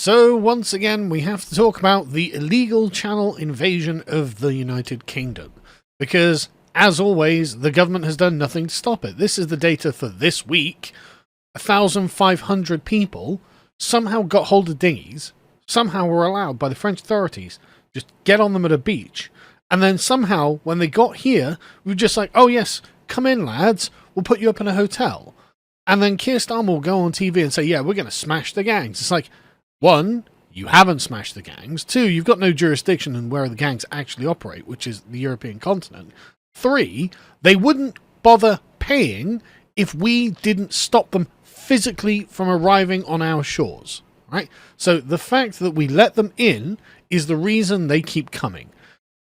So once again, we have to talk about the illegal channel invasion of the United Kingdom. Because, as always, the government has done nothing to stop it. This is the data for this week. 1,500 people somehow got hold of dinghies, somehow were allowed by the French authorities just get on them at a beach. And then somehow, when they got here, we were just like, oh yes, come in lads, we'll put you up in a hotel. And then Keir Starmer will go on TV and say, yeah, we're going to smash the gangs. It's like, one, you haven't smashed the gangs. Two, you've got no jurisdiction in where the gangs actually operate, which is the European continent. Three, they wouldn't bother paying if we didn't stop them physically from arriving on our shores. Right? So the fact that we let them in is the reason they keep coming.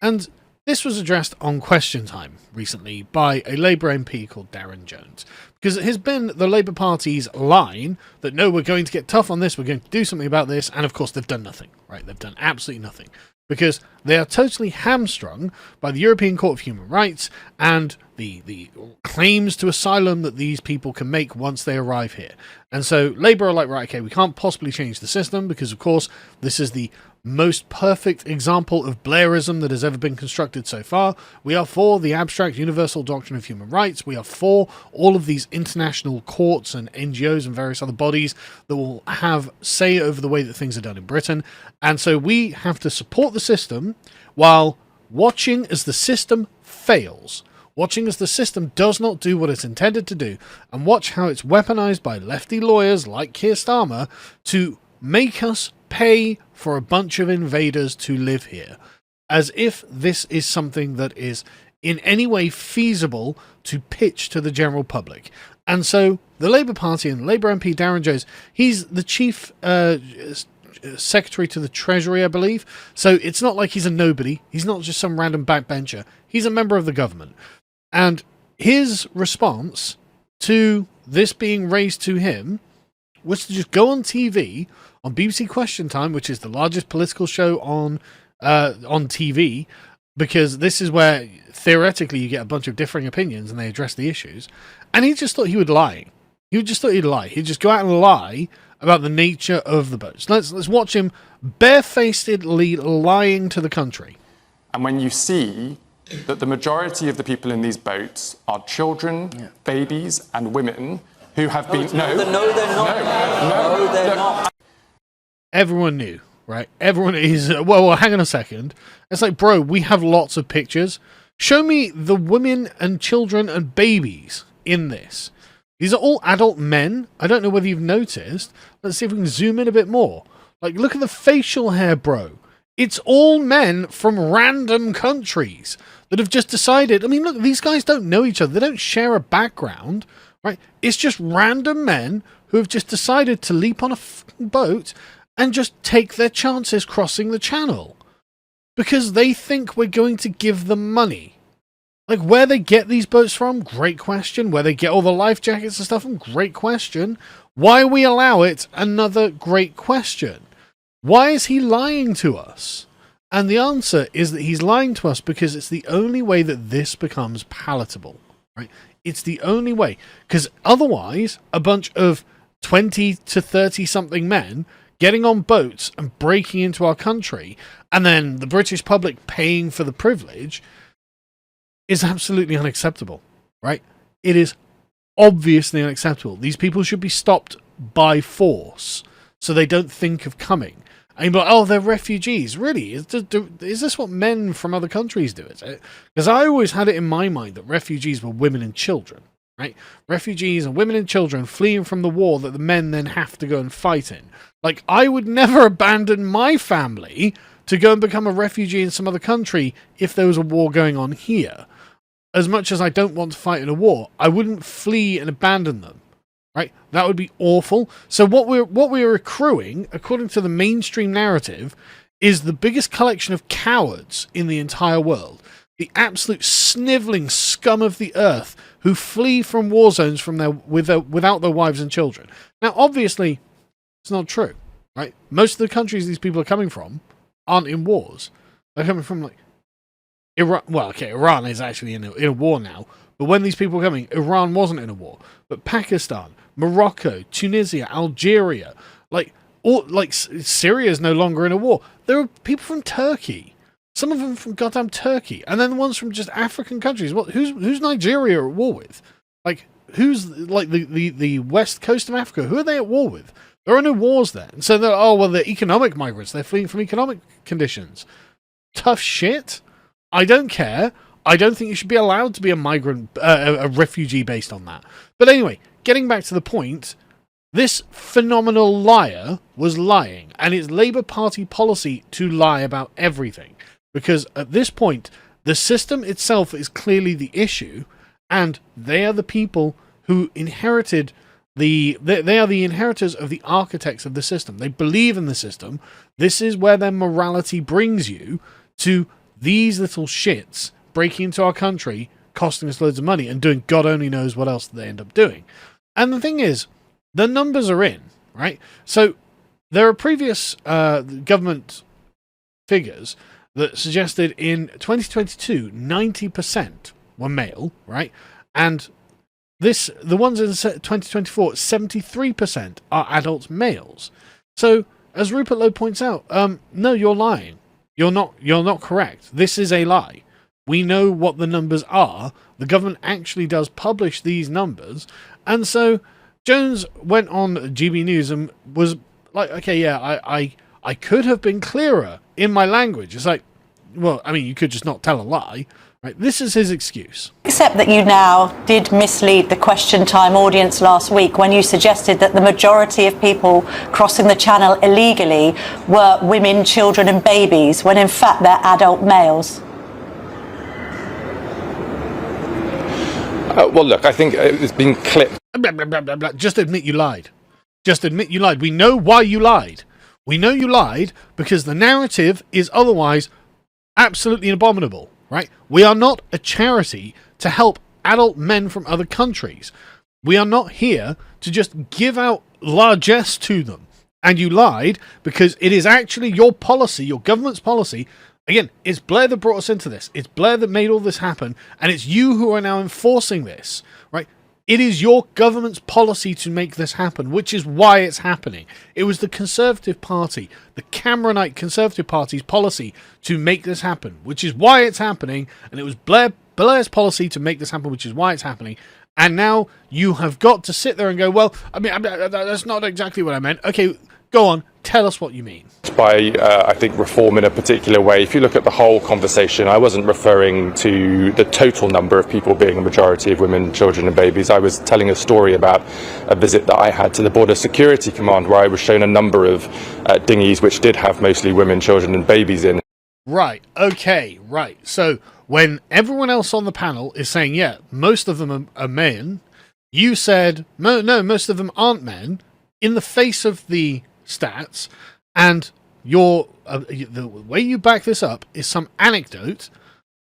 And this was addressed on Question Time recently by a Labour MP called Darren Jones. Because it has been the Labour Party's line that, no, we're going to get tough on this, we're going to do something about this, and of course they've done nothing, right? They've done absolutely nothing. Because they are totally hamstrung by the European Court of Human Rights and the claims to asylum that these people can make once they arrive here. And so Labour are like, right, okay, we can't possibly change the system because, of course, this is the most perfect example of Blairism that has ever been constructed so far. We are for the abstract universal doctrine of human rights. We are for all of these international courts and NGOs and various other bodies that will have say over the way that things are done in Britain. And so we have to support the system while watching as the system fails. Watching as the system does not do what it's intended to do, and watch how it's weaponized by lefty lawyers like Keir Starmer to make us pay for a bunch of invaders to live here, as if this is something that is in any way feasible to pitch to the general public. And so the Labour Party and Labour MP Darren Jones, he's the chief secretary to the Treasury, I believe, so it's not like he's a nobody. He's not just some random backbencher. He's a member of the government. And his response to this being raised to him was to just go on TV, on BBC Question Time, which is the largest political show on TV, because this is where, theoretically, you get a bunch of differing opinions and they address the issues. And he just thought he would lie. He just thought he'd lie. He'd just go out and lie about the nature of the boats. Let's watch him barefacedly lying to the country. And when you see that the majority of the people in these boats are children, babies, and women who have been... No, they're not. Everyone knew, right? Everyone is... Well, hang on a second. It's like, bro, we have lots of pictures. Show me the women and children and babies in this. These are all adult men. I don't know whether you've noticed. Let's see if we can zoom in a bit more. Like, look at the facial hair, bro. It's all men from random countries that have just decided... I mean, look, these guys don't know each other. They don't share a background, right? It's just random men who have just decided to leap on a boat and just take their chances crossing the channel. Because they think we're going to give them money. Like, where they get these boats from? Great question. Where they get all the life jackets and stuff from? Great question. Why we allow it? Another great question. Why is he lying to us? And the answer is that he's lying to us because it's the only way that this becomes palatable, right? It's the only way. Because otherwise, a bunch of 20 to 30 something men getting on boats and breaking into our country, and then the British public paying for the privilege, is absolutely unacceptable, right? It is obviously unacceptable. These people should be stopped by force so they don't think of coming. And you'd be like, oh, they're refugees. Really? Is this what men from other countries do? Because I always had it in my mind that refugees were women and children, right? Refugees are women and children fleeing from the war that the men then have to go and fight in. Like, I would never abandon my family to go and become a refugee in some other country if there was a war going on here. As much as I don't want to fight in a war, I wouldn't flee and abandon them. Right? That would be awful. So what we're accruing, according to the mainstream narrative, is the biggest collection of cowards in the entire world. The absolute snivelling scum of the earth who flee from war zones without their wives and children. Now, obviously, it's not true. Right? Most of the countries these people are coming from aren't in wars. They're coming from, like, Iran. Well, okay, Iran is actually in a war now. But when these people were coming, Iran wasn't in a war. But Pakistan, Morocco, Tunisia, Algeria, like, Or, like, Syria is no longer in a war. There are people from Turkey. Some of them from goddamn Turkey. And then the ones from just African countries. What? Who's Nigeria at war with? Like, who's, like, the west coast of Africa? Who are they at war with? There are no wars there. And so they're, oh, well, they're economic migrants. They're fleeing from economic conditions. Tough shit. I don't care. I don't think you should be allowed to be a migrant, a refugee based on that. But anyway, getting back to the point, this phenomenal liar was lying, and it's Labour Party policy to lie about everything. Because at this point, the system itself is clearly the issue, and they are the people who inherited they are the inheritors of the architects of the system. They believe in the system. This is where their morality brings you to these little shits breaking into our country, costing us loads of money, and doing God only knows what else they end up doing. And the thing is, the numbers are in, right? So there are previous government figures that suggested in 2022, 90% were male, right? And the ones in 2024, 73% are adult males. So, as Rupert Lowe points out, no, you're lying. You're not correct. This is a lie. We know what the numbers are. The government actually does publish these numbers. And so Jones went on GB News and was like, okay, yeah, I could have been clearer in my language. It's like, well, I mean, you could just not tell a lie. Right, this is his excuse. Except that you now did mislead the Question Time audience last week when you suggested that the majority of people crossing the channel illegally were women, children and babies, when in fact they're adult males. Well, look, I think it's been clipped. Blah, blah, blah, blah, blah. Just admit you lied. Just admit you lied. We know why you lied. We know you lied because the narrative is otherwise absolutely abominable. Right? We are not a charity to help adult men from other countries. We are not here to just give out largesse to them. And you lied because it is actually your policy, your government's policy. Again, it's Blair that brought us into this. It's Blair that made all this happen. And it's you who are now enforcing this. Right? It is your government's policy to make this happen, which is why it's happening. It was the Conservative Party, the Cameronite Conservative Party's policy to make this happen, which is why it's happening. And it was Blair's policy to make this happen, which is why it's happening. And now you have got to sit there and go, well, I mean, that's not exactly what I meant. Okay, go on, tell us what you mean. By, I think, reform in a particular way. If you look at the whole conversation, I wasn't referring to the total number of people being a majority of women, children and babies. I was telling a story about a visit that I had to the Border Security Command where I was shown a number of dinghies which did have mostly women, children and babies in. Right, okay, right. So when everyone else on the panel is saying, yeah, most of them are men, you said, no, most of them aren't men, in the face of the stats, and the way you back this up is some anecdote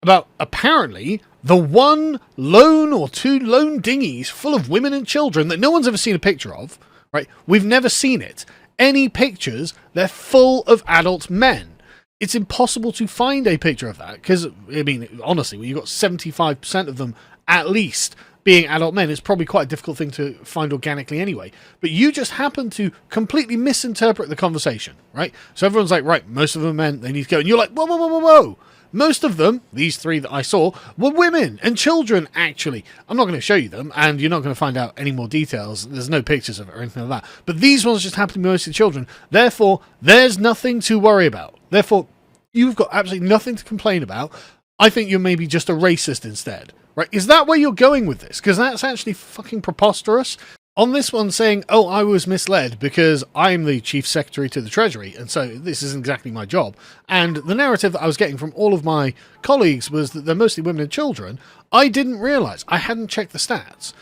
about apparently the one lone or two lone dinghies full of women and children that no one's ever seen a picture of, right? We've never seen it. Any pictures, they're full of adult men. It's impossible to find a picture of that because, I mean, honestly, when you've got 75% of them at least being adult men, it's probably quite a difficult thing to find organically anyway. But you just happen to completely misinterpret the conversation, right? So everyone's like, right, most of them are men, they need to go. And you're like, whoa, whoa, whoa, whoa, whoa. Most of them, these three that I saw, were women and children, actually. I'm not going to show you them, and you're not going to find out any more details. There's no pictures of it or anything like that. But these ones just happen to be mostly children. Therefore, there's nothing to worry about. Therefore, you've got absolutely nothing to complain about. I think you're maybe just a racist instead. Right? Is that where you're going with this? Because that's actually fucking preposterous. On this one saying, oh, I was misled because I'm the Chief Secretary to the Treasury, and so this isn't exactly my job. And the narrative that I was getting from all of my colleagues was that they're mostly women and children. I didn't realise. I hadn't checked the stats.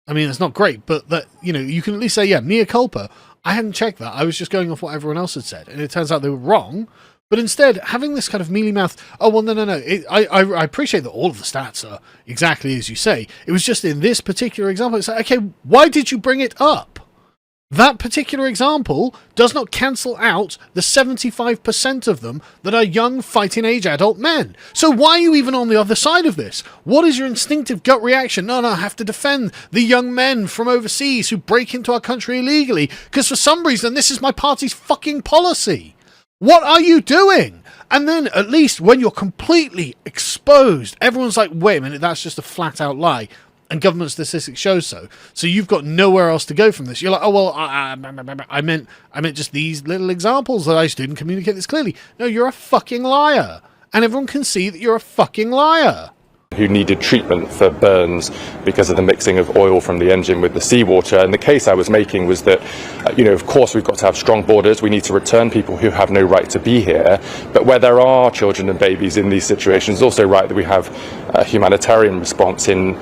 I mean, it's not great, but that, you know, you can at least say, yeah, mea culpa. I hadn't checked that. I was just going off what everyone else had said, and it turns out they were wrong. But instead, having this kind of mealy-mouthed, oh, well, no. I appreciate that all of the stats are exactly as you say. It was just in this particular example, it's like, okay, why did you bring it up? That particular example does not cancel out the 75% of them that are young fighting age adult men. So why are you even on the other side of this? What is your instinctive gut reaction? No, I have to defend the young men from overseas who break into our country illegally because for some reason this is my party's fucking policy. What are you doing? And then at least when you're completely exposed, everyone's like, wait a minute, that's just a flat out lie. And government statistics show so. So you've got nowhere else to go from this. You're like, oh, well, I meant just these little examples that I just didn't communicate this clearly. No, you're a fucking liar. And everyone can see that you're a fucking liar. Who needed treatment for burns because of the mixing of oil from the engine with the seawater. And the case I was making was that, of course, we've got to have strong borders. We need to return people who have no right to be here. But where there are children and babies in these situations, it's also right that we have a humanitarian response in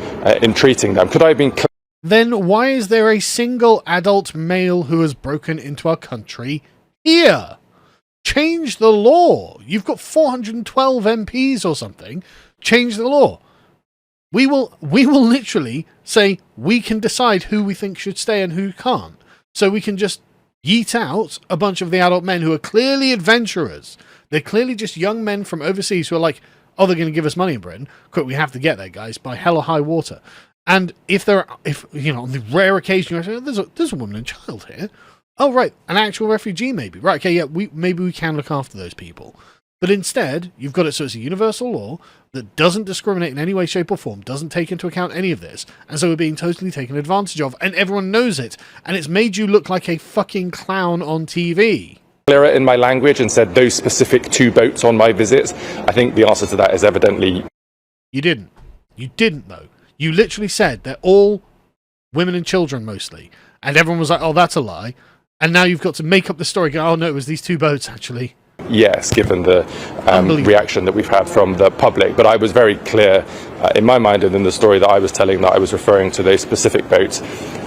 treating them. Could I have been clear? Then why is there a single adult male who has broken into our country here? Change the law. You've got 412 MPs or something. Change the law. We will literally say we can decide who we think should stay and who can't. So we can just yeet out a bunch of the adult men who are clearly adventurers. They're clearly just young men from overseas who are like, oh, they're going to give us money in Britain. Quick, we have to get there, guys, by hell or high water. And if on the rare occasion you say, there's a woman and child here. Oh, right, an actual refugee maybe. Right, okay, yeah, maybe we can look after those people. But instead, you've got it so it's a universal law that doesn't discriminate in any way, shape or form, doesn't take into account any of this, and so we're being totally taken advantage of, and everyone knows it, and it's made you look like a fucking clown on TV. Clearer in my language and said those specific 2 boats on my visits? I think the answer to that is evidently... You didn't. You didn't, though. You literally said they're all women and children, mostly, and everyone was like, oh, that's a lie, and now you've got to make up the story, go, oh, no, it was these 2 boats, actually. Yes, given the reaction that we've had from the public. But I was very clear in my mind and in the story that I was telling that I was referring to those specific boats.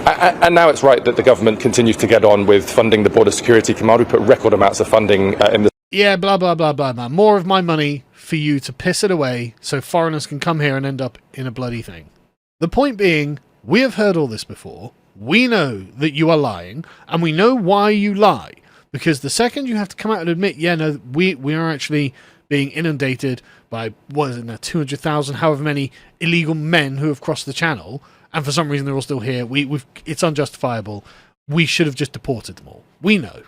And now it's right that the government continues to get on with funding the Border Security Command. We put record amounts of funding in the... Yeah, blah, blah, blah, blah, blah. More of my money for you to piss it away so foreigners can come here and end up in a bloody thing. The point being, we have heard all this before. We know that you are lying, and we know why you lie. Because the second you have to come out and admit, yeah, no, we are actually being inundated by, what is it now, 200,000, however many illegal men who have crossed the channel, and for some reason they're all still here, it's unjustifiable. We should have just deported them all. We know.